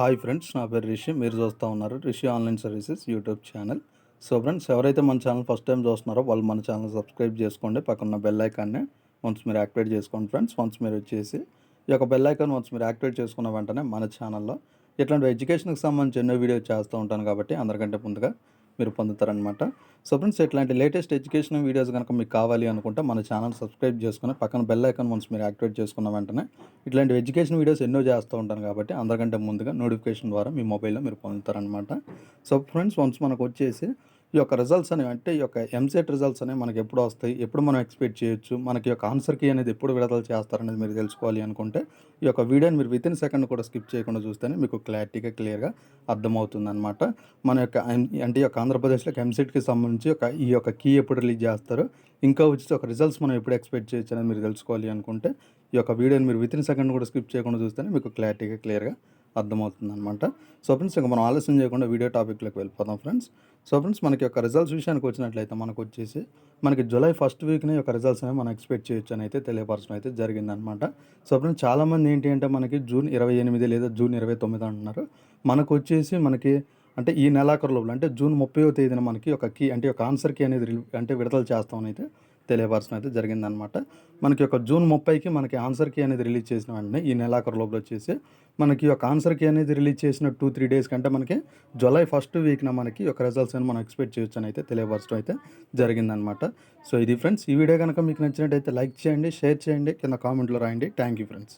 Hi friends, నా పేరు రిషి. మీరు చూస్తూ ఉన్నారు Rishi online services YouTube channel. So friends, ఎవరైతే మన ఛానల్ ఫస్ట్ టైం చూస్తున్నారో వాళ్ళు మన ఛానల్ సబ్స్క్రైబ్ చేసుకోండి. పక్కన బెల్ ఐకాన్ని వన్స్ మీరు యాక్టివేట్ చేసుకోండి ఫ్రెండ్స్. వన్స్ మీరు వచ్చేసి ఈ యొక్క బెల్ ఐకాన్ వన్స్ మీరు యాక్టివేట్ చేసుకున్న వెంటనే మన ఛానల్లో ఇట్లాంటి ఎడ్యుకేషన్కి సంబంధించి ఎన్నో వీడియో చేస్తూ ఉంటాను కాబట్టి అందరికంటే ముందుగా మీరు పొందుతారనమాట. సో ఫ్రెండ్స్, ఇట్లాంటి లేటెస్ట్ ఎడ్యుకేషన్ వీడియోస్ కనుక మీకు కావాలి అనుకుంటే మన ఛానల్ సబ్స్క్రైబ్ చేసుకుని పక్కన బెల్ ఐకాన్ వన్స్ మీరు యాక్టివేట్ చేసుకున్న వెంటనే ఇట్లాంటి ఎడ్యుకేషన్ వీడియోస్ ఎన్నో చేస్తూ ఉంటాను కాబట్టి అందరికంటే ముందుగా నోటిఫికేషన్ ద్వారా మీ మొబైల్లో మీరు పొందుతారనమాట. సో ఫ్రెండ్స్, వన్స్ మనకు వచ్చేసి ఈ యొక్క రిజల్ట్స్ అనేవి అంటే ఈ యొక్క ఎంసెట్ రిజల్ట్స్ అనేవి మనకి ఎప్పుడు వస్తాయి, ఎప్పుడు మనం ఎక్స్పెక్ట్ చేయొచ్చు, మనకి యొక్క ఆన్సర్ కీ అనేది ఎప్పుడు విడుదల చేస్తారనేది మీరు తెలుసుకోవాలి అనుకుంటే ఈ యొక్క వీడియోని మీరు వితిన్ సెకండ్ కూడా స్కిప్ చేయకుండా చూస్తేనే మీకు క్లియర్గా అర్థమవుతుందన్నమాట. మన యొక్క అంటే ఈ యొక్క ఆంధ్రప్రదేశ్లోకి ఎంసెట్కి సంబంధించి ఈ యొక్క కీ ఎప్పుడు రిలీజ్ చేస్తారు, ఇంకా వచ్చి ఒక రిజల్ట్స్ మనం ఎప్పుడు ఎక్స్పెక్ట్ చేయొచ్చు అనేది మీరు తెలుసుకోవాలి అనుకుంటే ఈ యొక్క వీడియోని మీరు వితిన్ సెకండ్ కూడా స్కిప్ చేయకుండా చూస్తేనే మీకు క్లియర్గా అర్థమవుతుందన్నమాట. సో ఫ్రెండ్స్, ఇంకా మనం ఆలస్యం చేయకుండా వీడియో టాపిక్లోకి వెళ్ళిపోదాం ఫ్రెండ్స్. సో ఫ్రెండ్స్, మనకి యొక్క రిజల్ట్స్ విషయానికి వచ్చినట్లయితే మనకు వచ్చేసి మనకి జూలై ఫస్ట్ వీక్నే యొక్క రిజల్ట్స్ అనేవి మనం ఎక్స్పెక్ట్ చేయొచ్చు అని అయితే తెలియపరచడం అయితే జరిగిందనమాట. సో ఫ్రెండ్స్, చాలామంది ఏంటి అంటే మనకి జూన్ 28 లేదా జూన్ 29 అంటున్నారు. మనకు వచ్చేసి అంటే ఈ నెలాఖరు లోపల అంటే జూన్ 30వ తేదీన మనకి ఒక కీ అంటే ఒక ఆన్సర్ కీ అనేది విడుదల చేస్తామని అయితే తెలియపరచడం అయితే జరిగిందనమాట. మనకి ఒక జూన్ 30కి మనకి ఆన్సర్ కీ అనేది రిలీజ్ చేసిన వెంటనే ఈ నెలాఖరు లోపల వచ్చేసి మనకి ఒక ఆన్సర్ కీ అనేది రిలీజ్ చేసిన 2-3 డేస్ కంటే మనకి జూలై ఫస్ట్ వీక్న మనకి ఒక రిజల్ట్స్ అని మనం ఎక్స్పెక్ట్ చేయొచ్చు అని అయితే తెలియపరచడం అయితే జరిగిందనమాట. సో ఇది ఫ్రెండ్స్, ఈ వీడియో కనుక మీకు నచ్చినట్టయితే లైక్ చేయండి, షేర్ చేయండి, కింద కామెంట్లో రాయండి. Thank you friends.